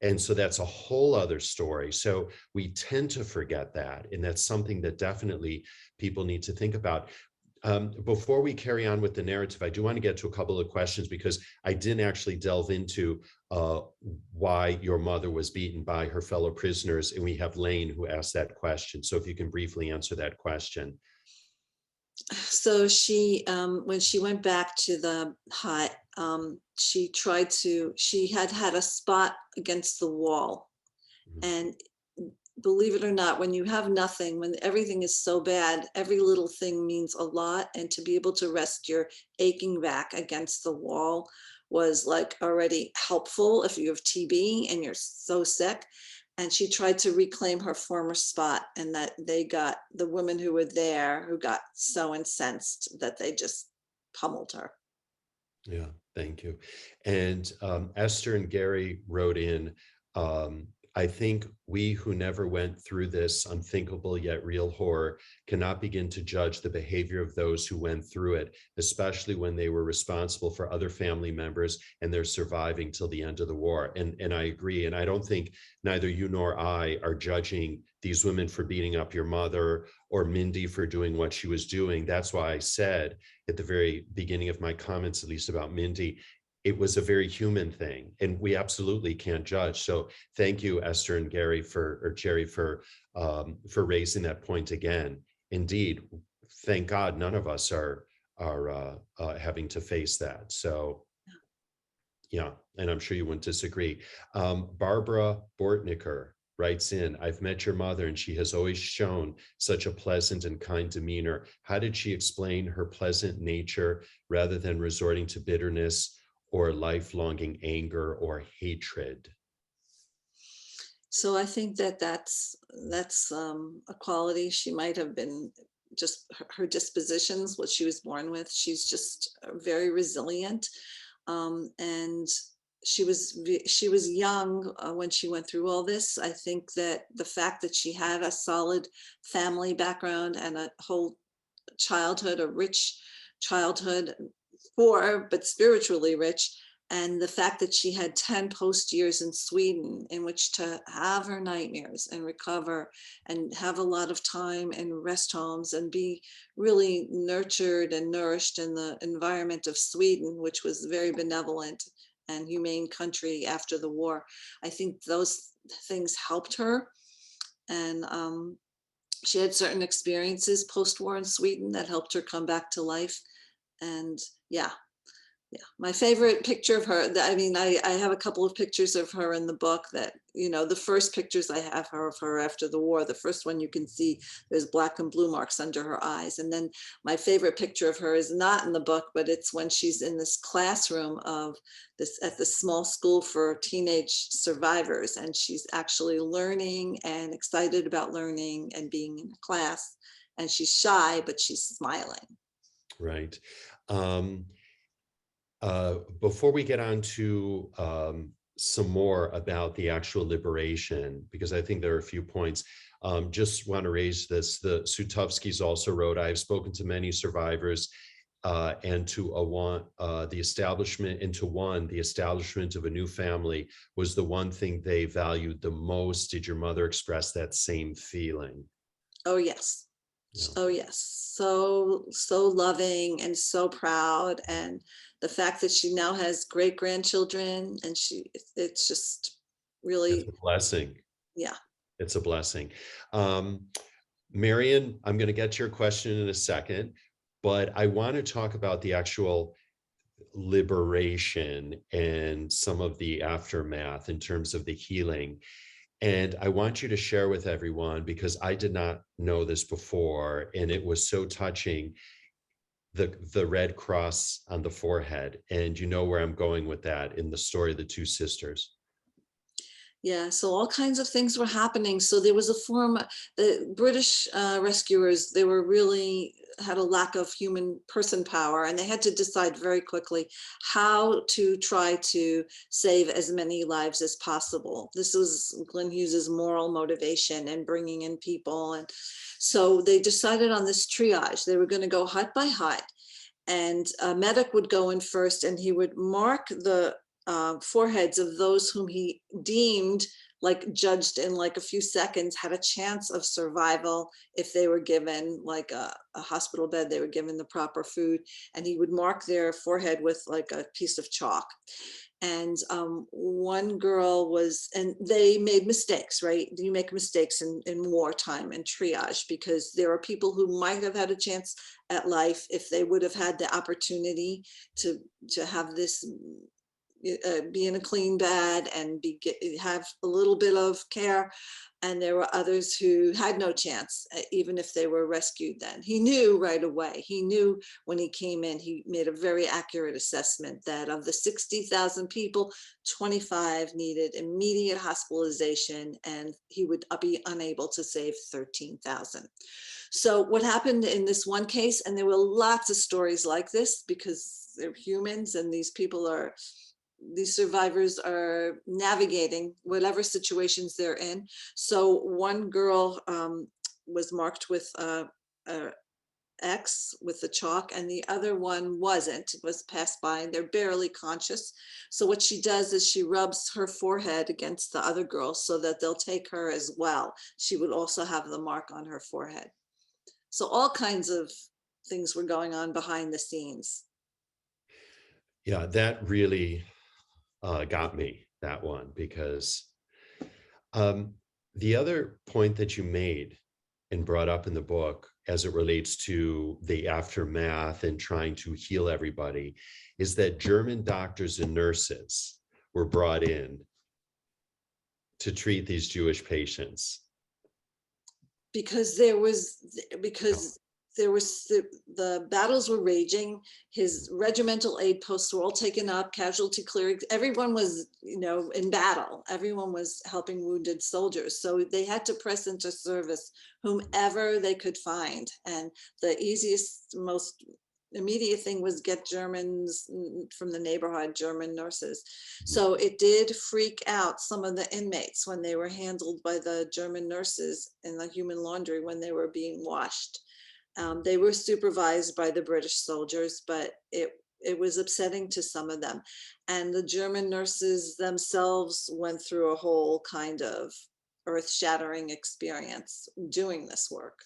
And so that's a whole other story. So we tend to forget that. And that's something that definitely people need to think about. Before we carry on with the narrative, I do want to get to a couple of questions, because I didn't actually delve into why your mother was beaten by her fellow prisoners. And we have Lane who asked that question. So if you can briefly answer that question. So she, when she went back to the hut, she had a spot against the wall, and believe it or not, when you have nothing, when everything is so bad, every little thing means a lot. And to be able to rest your aching back against the wall was like already helpful if you have TB and you're so sick. And she tried to reclaim her former spot, and that the women who were there who got so incensed that they just pummeled her. Yeah, thank you. And Esther and Gary wrote in, I think we who never went through this unthinkable yet real horror cannot begin to judge the behavior of those who went through it, especially when they were responsible for other family members and they're surviving till the end of the war. And I agree. And I don't think neither you nor I are judging these women for beating up your mother or Mindy for doing what she was doing. That's why I said at the very beginning of my comments, at least about Mindy, it was a very human thing, and we absolutely can't judge. So thank you, Esther and Gary Jerry for raising that point again. Indeed, thank God none of us are having to face that. So yeah, and I'm sure you wouldn't disagree. Barbara Bortnicker writes in, I've met your mother and she has always shown such a pleasant and kind demeanor. How did she explain her pleasant nature rather than resorting to bitterness or lifelonging anger or hatred? So I think that's a quality. She might have been just her dispositions, what she was born with. She's just very resilient. And she was young when she went through all this. I think that the fact that she had a solid family background and a whole childhood, a rich childhood, poor but spiritually rich, and the fact that she had 10 post years in Sweden in which to have her nightmares and recover and have a lot of time in rest homes and be really nurtured and nourished in the environment of Sweden, which was very benevolent and humane country after the war. I think those things helped her. And she had certain experiences post-war in Sweden that helped her come back to life. And yeah, my favorite picture of her, I mean, I have a couple of pictures of her in the book that, the first pictures I have of her after the war, the first one you can see there's black and blue marks under her eyes. And then my favorite picture of her is not in the book, but it's when she's in this classroom at the small school for teenage survivors. And she's actually learning and excited about learning and being in class. And she's shy, but she's smiling. Right. Before we get on to some more about the actual liberation, because I think there are a few points, just want to raise this. The Sutovskis also wrote, I have spoken to many survivors and the establishment of a new family was the one thing they valued the most. Did your mother express that same feeling? Oh, yes. Yeah. Oh, yes. So loving and so proud. And the fact that she now has great grandchildren and it's just really. It's a blessing. Yeah. It's a blessing. Marion, I'm going to get to your question in a second, but I want to talk about the actual liberation and some of the aftermath in terms of the healing. And I want you to share with everyone, because I did not know this before, and it was so touching, the red cross on the forehead. And you know where I'm going with that in the story of the two sisters. Yeah, so all kinds of things were happening. So there was the British rescuers, they had a lack of human person power, and they had to decide very quickly how to try to save as many lives as possible. This was Glenn Hughes's moral motivation and bringing in people. And so they decided on this triage. They were going to go hut by hut, and a medic would go in first, and he would mark the foreheads of those whom he deemed, like judged in like a few seconds, had a chance of survival if they were given like a hospital bed, they were given the proper food, and he would mark their forehead with like a piece of chalk. And one girl and they made mistakes, right? You make mistakes in wartime and triage, because there are people who might have had a chance at life if they would have had the opportunity to have this be in a clean bed and have a little bit of care. And there were others who had no chance, even if they were rescued then. He knew right away. He knew when he came in, he made a very accurate assessment that of the 60,000 people, 25 needed immediate hospitalization, and he would be unable to save 13,000. So what happened in this one case, and there were lots of stories like this because they're humans and these survivors are navigating whatever situations they're in. So one girl was marked with X with the chalk, and the other one wasn't. It was passed by, and they're barely conscious. So what she does is she rubs her forehead against the other girl so that they'll take her as well. She would also have the mark on her forehead. So all kinds of things were going on behind the scenes. Yeah, that really got me, that one, because the other point that you made and brought up in the book as it relates to the aftermath and trying to heal everybody is that German doctors and nurses were brought in to treat these Jewish patients. Because the battles were raging. His regimental aid posts were all taken up, casualty clearing. Everyone was, in battle. Everyone was helping wounded soldiers. So they had to press into service whomever they could find. And the easiest, most immediate thing was get Germans from the neighborhood, German nurses. So it did freak out some of the inmates when they were handled by the German nurses in the human laundry when they were being washed. They were supervised by the British soldiers, but it was upsetting to some of them. And the German nurses themselves went through a whole kind of earth-shattering experience doing this work.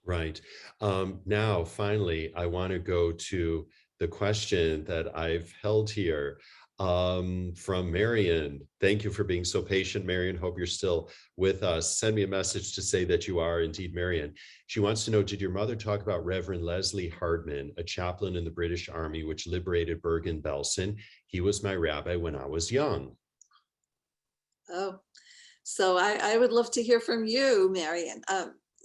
Right. Now, finally, I want to go to the question that I've held here from Marion. Thank you for being so patient, Marion. Hope you're still with us. Send me a message to say that you are indeed Marion. She wants to know, did your mother talk about Reverend Leslie Hartman, a chaplain in the British Army which liberated Bergen-Belsen? He was my rabbi when I was young. Oh, so I would love to hear from you, Marion.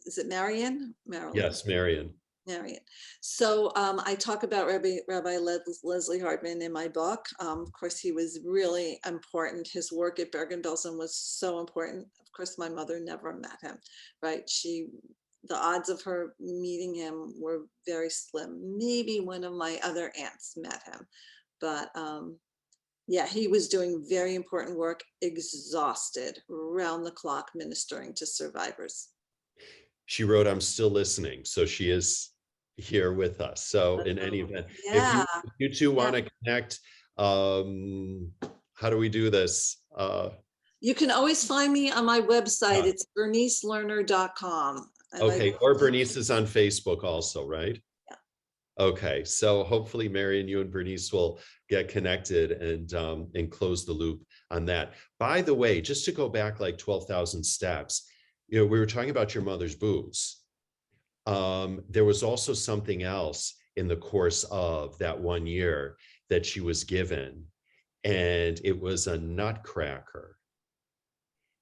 Is it Marion? Marilyn? Yes, Marion. Marion. So I talk about Rabbi Leslie Hartman in my book. Of course, he was really important. His work at Bergen-Belsen was so important. Of course, my mother never met him, right? The odds of her meeting him were very slim. Maybe one of my other aunts met him, but yeah, he was doing very important work, exhausted, round the clock, ministering to survivors. She wrote, I'm still listening. So she is here with us. So in any event, yeah. if you two want to connect, how do we do this? You can always find me on my website. It's bernicelerner.com. Okay, or Bernice is on Facebook also, right? Yeah. Okay, so hopefully, Marion, you and Bernice will get connected and close the loop on that. By the way, just to go back like 12,000 steps, we were talking about your mother's boobs. There was also something else in the course of that 1 year that she was given, and it was a nutcracker.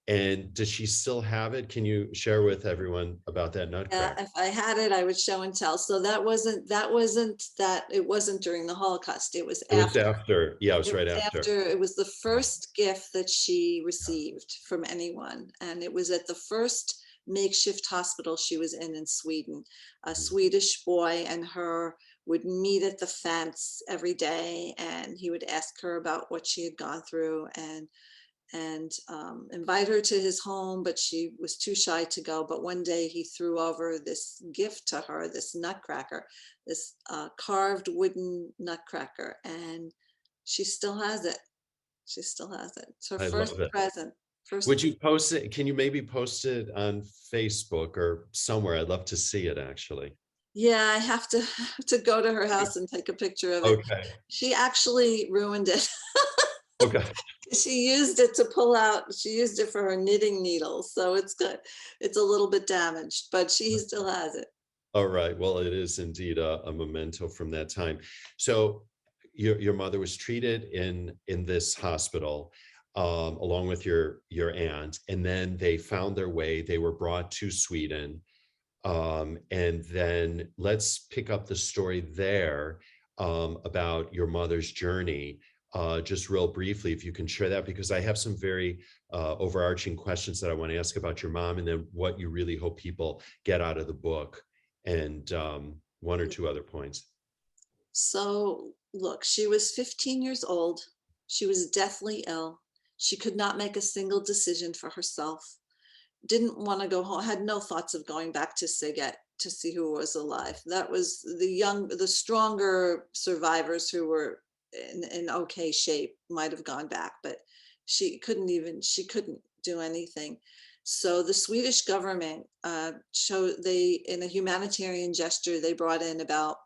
And does she still have it? Can you share with everyone about that nutcracker? Yeah, if I had it, I would show and tell. So it wasn't during the Holocaust. It was after. Yeah, it was right after. It was the first gift that she received from anyone. And it was at the first makeshift hospital she was in Sweden. A Swedish boy and her would meet at the fence every day, and he would ask her about what she had gone through and invite her to his home, but she was too shy to go. But one day he threw over this gift to her, this nutcracker, this carved wooden nutcracker, and she still has it. She still has it. It's her first present. Would you post it? Can you maybe post it on Facebook or somewhere? I'd love to see it, actually. Yeah, I have to go to her house and take a picture of it. Okay. She actually ruined it. Okay. She used it to pull out, she used it for her knitting needles. So it's good. It's a little bit damaged, but she still has it. All right. Well, it is indeed a memento from that time. So your mother was treated in this hospital along with your aunt, and then they found their way. They were brought to Sweden. And then let's pick up the story there about your mother's journey. Just real briefly, if you can share that, because I have some very overarching questions that I want to ask about your mom, and then what you really hope people get out of the book, and one or two other points. So look, she was 15 years old. She was deathly ill. She could not make a single decision for herself. Didn't want to go home, had no thoughts of going back to Siget to see who was alive. That was the stronger survivors who were in okay shape might have gone back, but she couldn't do anything. So the Swedish government in a humanitarian gesture, they brought in about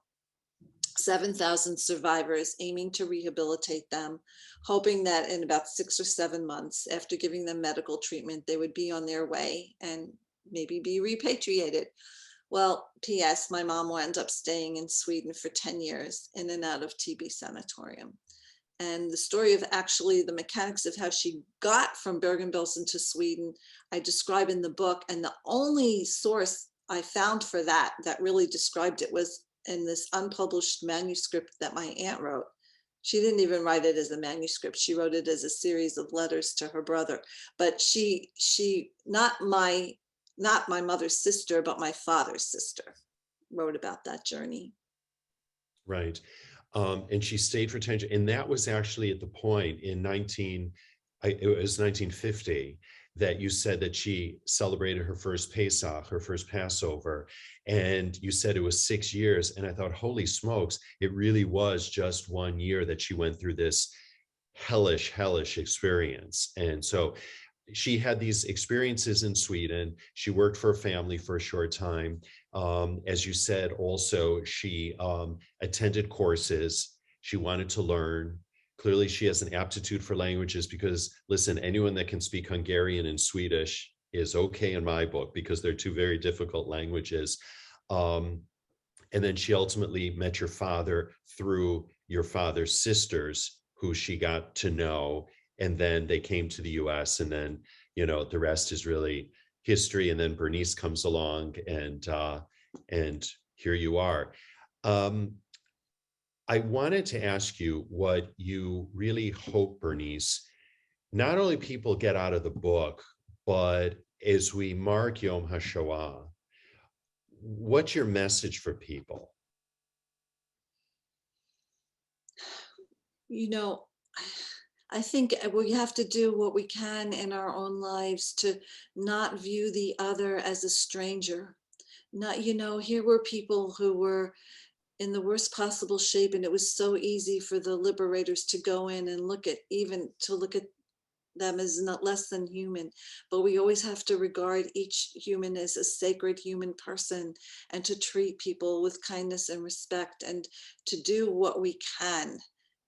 7,000 survivors, aiming to rehabilitate them, hoping that in about 6 or 7 months, after giving them medical treatment, they would be on their way and maybe be repatriated. Well, P.S., my mom wound up staying in Sweden for 10 years in and out of TB sanatorium. And the story of actually the mechanics of how she got from Bergen-Belsen to Sweden, I describe in the book. And the only source I found for that really described it was in this unpublished manuscript that my aunt wrote. She didn't even write it as a manuscript. She wrote it as a series of letters to her brother. But she not my mother's sister, but my father's sister, wrote about that journey. Right. And she stayed for 10 years. And that was actually at the point in 1950, that you said that she celebrated her first Pesach, her first Passover. And you said it was 6 years. And I thought, holy smokes, it really was just 1 year that she went through this hellish experience. And so she had these experiences in Sweden. She worked for a family for a short time. As you said, also, she attended courses. She wanted to learn. Clearly, she has an aptitude for languages, because, listen, anyone that can speak Hungarian and Swedish is okay in my book, because they're two very difficult languages. And then she ultimately met your father through your father's sisters, who she got to know. And then they came to the US, and then, the rest is really history. And then Bernice comes along, and here you are. I wanted to ask you what you really hope, Bernice, not only people get out of the book, but as we mark Yom HaShoah, what's your message for people? I think we have to do what we can in our own lives to not view the other as a stranger. Not, here were people who were in the worst possible shape, and it was so easy for the liberators to go in and look at them as not less than human. But we always have to regard each human as a sacred human person, and to treat people with kindness and respect, and to do what we can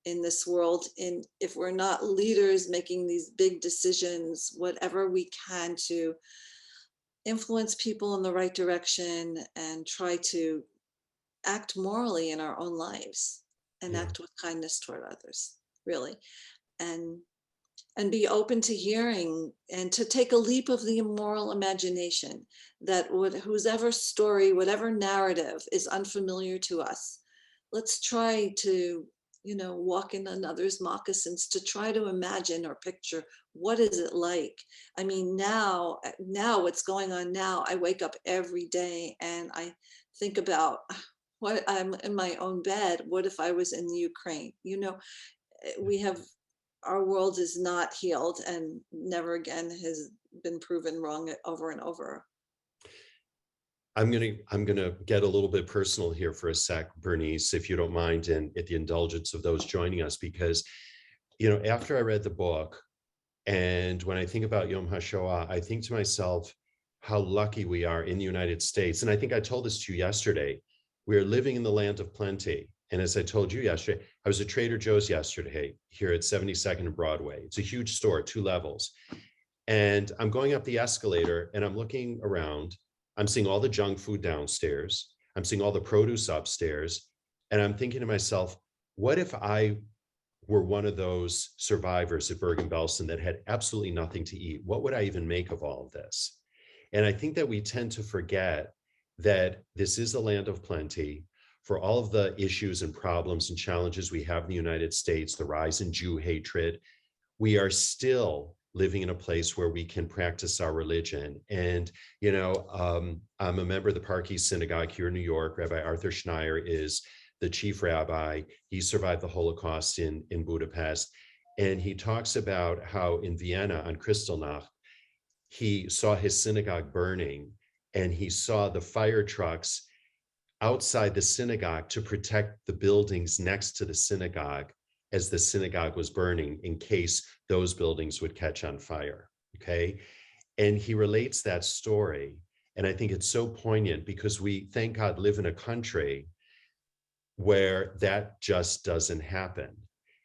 in this world. And if we're not leaders making these big decisions, whatever we can to influence people in the right direction, and try to act morally in our own lives, and act with kindness toward others, really. And be open to hearing, and to take a leap of the immoral imagination, that whoever story, whatever narrative is unfamiliar to us, let's try to walk in another's moccasins, to try to imagine or picture, what is it like? I mean, now what's going on now, I wake up every day and I think about, what, I'm in my own bed, what if I was in the Ukraine? Our world is not healed, and never again has been proven wrong over and over. I'm gonna get a little bit personal here for a sec, Bernice, if you don't mind, and at the indulgence of those joining us, because after I read the book, and when I think about Yom HaShoah, I think to myself how lucky we are in the United States. And I think I told this to you yesterday. We are living in the land of plenty. And as I told you yesterday, I was at Trader Joe's yesterday here at 72nd and Broadway. It's a huge store, 2 levels. And I'm going up the escalator and I'm looking around. I'm seeing all the junk food downstairs. I'm seeing all the produce upstairs. And I'm thinking to myself, what if I were one of those survivors at Bergen-Belsen that had absolutely nothing to eat? What would I even make of all of this? And I think that we tend to forget that this is a land of plenty. For all of the issues and problems and challenges we have in the United States, the rise in Jew hatred, we are still living in a place where we can practice our religion. And, I'm a member of the Park East Synagogue here in New York. Rabbi Arthur Schneier is the chief rabbi. He survived the Holocaust in Budapest. And he talks about how in Vienna on Kristallnacht, he saw his synagogue burning, and he saw the fire trucks outside the synagogue to protect the buildings next to the synagogue as the synagogue was burning in case those buildings would catch on fire. Okay. And he relates that story. And I think it's so poignant because we, thank God, live in a country where that just doesn't happen.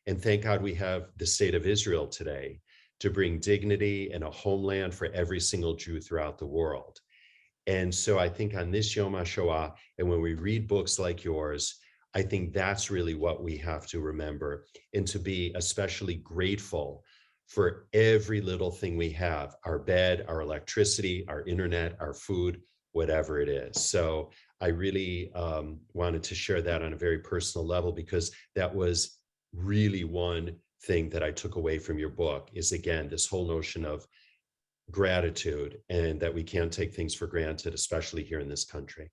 And thank God we have the state of Israel today to bring dignity and a homeland for every single Jew throughout the world. And so I think on this Yom HaShoah, and when we read books like yours, I think that's really what we have to remember, and to be especially grateful for every little thing we have: our bed, our electricity, our internet, our food, whatever it is. So I really wanted to share that on a very personal level, because that was really one thing that I took away from your book, is again, this whole notion of gratitude, and that we can't take things for granted, especially here in this country.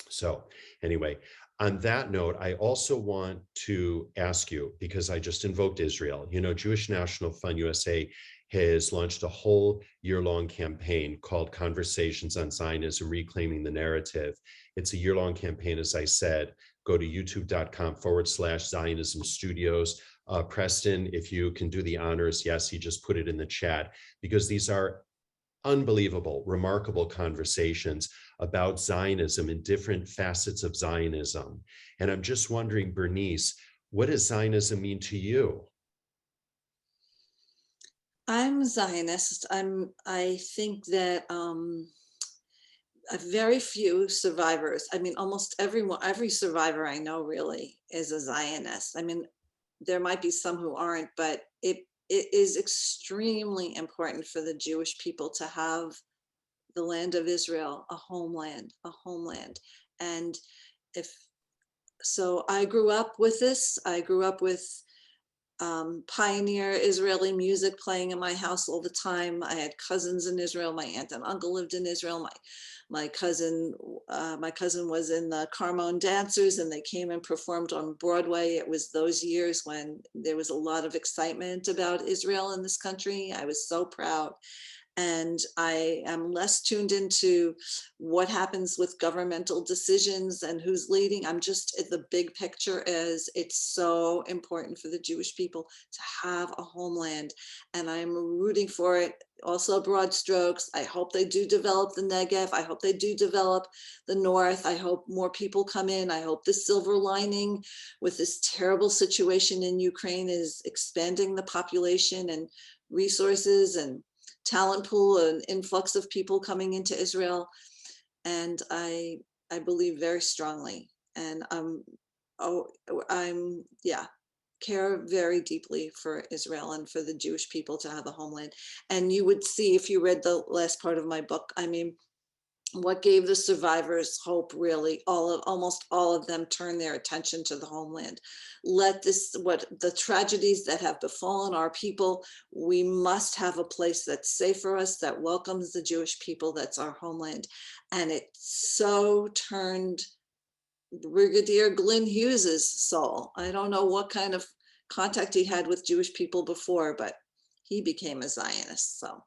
So anyway, on that note, I also want to ask you, because I just invoked Israel, Jewish National Fund USA has launched a whole year-long campaign called Conversations on Zionism, Reclaiming the Narrative. It's a year-long campaign, as I said. Go to youtube.com/Zionism Studios. Preston, if you can do the honors, yes, he just put it in the chat, because these are unbelievable, remarkable conversations about Zionism and different facets of Zionism. And I'm just wondering, Bernice, what does Zionism mean to you? I'm Zionist. I think that very few survivors, I mean, almost every survivor I know really is a Zionist. I mean, there might be some who aren't, but it is extremely important for the Jewish people to have the land of Israel, a homeland. And so I grew up with this. I grew up with pioneer Israeli music playing in my house all the time. I had cousins in Israel. My aunt and uncle lived in Israel. My cousin was in the Carmone Dancers, and they came and performed on Broadway. It was those years when there was a lot of excitement about Israel in this country. I was so proud. And I am less tuned into what happens with governmental decisions and who's leading. I'm just, the big picture is it's so important for the Jewish people to have a homeland, and I'm rooting for it. Also, broad strokes, I hope they do develop the Negev. I hope they do develop the North. I hope more people come in. I hope the silver lining with this terrible situation in Ukraine is expanding the population and resources and talent pool, and influx of people coming into Israel. And I believe very strongly, and care very deeply for Israel and for the Jewish people to have a homeland. And you would see, if you read the last part of my book, I mean, what gave the survivors hope, really, almost all of them turned their attention to the homeland. The tragedies that have befallen our people, we must have a place that's safe for us, that welcomes the Jewish people, that's our homeland. And it so turned Brigadier Glenn Hughes's soul. I don't know what kind of contact he had with Jewish people before, but he became a Zionist, so.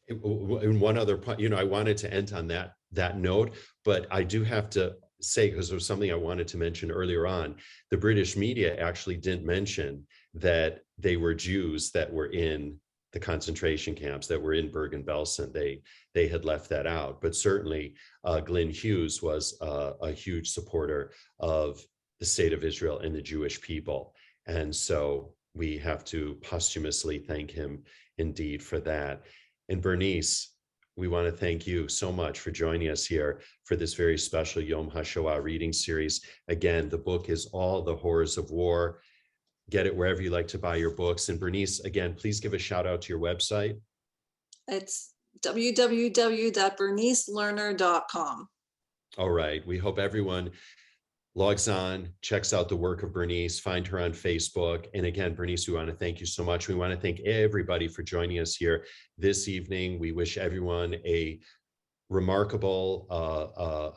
And one other point, I wanted to end on that note, but I do have to say, because there was something I wanted to mention earlier on, the British media actually didn't mention that they were Jews that were in the concentration camps, that were in Bergen-Belsen. They had left that out, but certainly Glenn Hughes was a huge supporter of the state of Israel and the Jewish people. And so we have to posthumously thank him indeed for that. And Bernice, We want to thank you so much for joining us here for this very special Yom HaShoah reading series. Again, the book is All the Horrors of War. Get it wherever you like to buy your books. And Bernice, again, please give a shout out to your website. It's www.bernicelerner.com. All right. We hope everyone logs on, checks out the work of Bernice, find her on Facebook. And again, Bernice, we want to thank you so much. We want to thank everybody for joining us here this evening. We wish everyone a remarkable,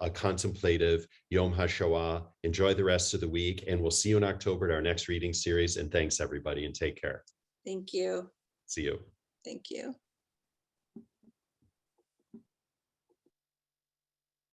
a contemplative Yom HaShoah. Enjoy the rest of the week, and we'll see you in October at our next reading series. And thanks, everybody, and take care. Thank you. See you. Thank you.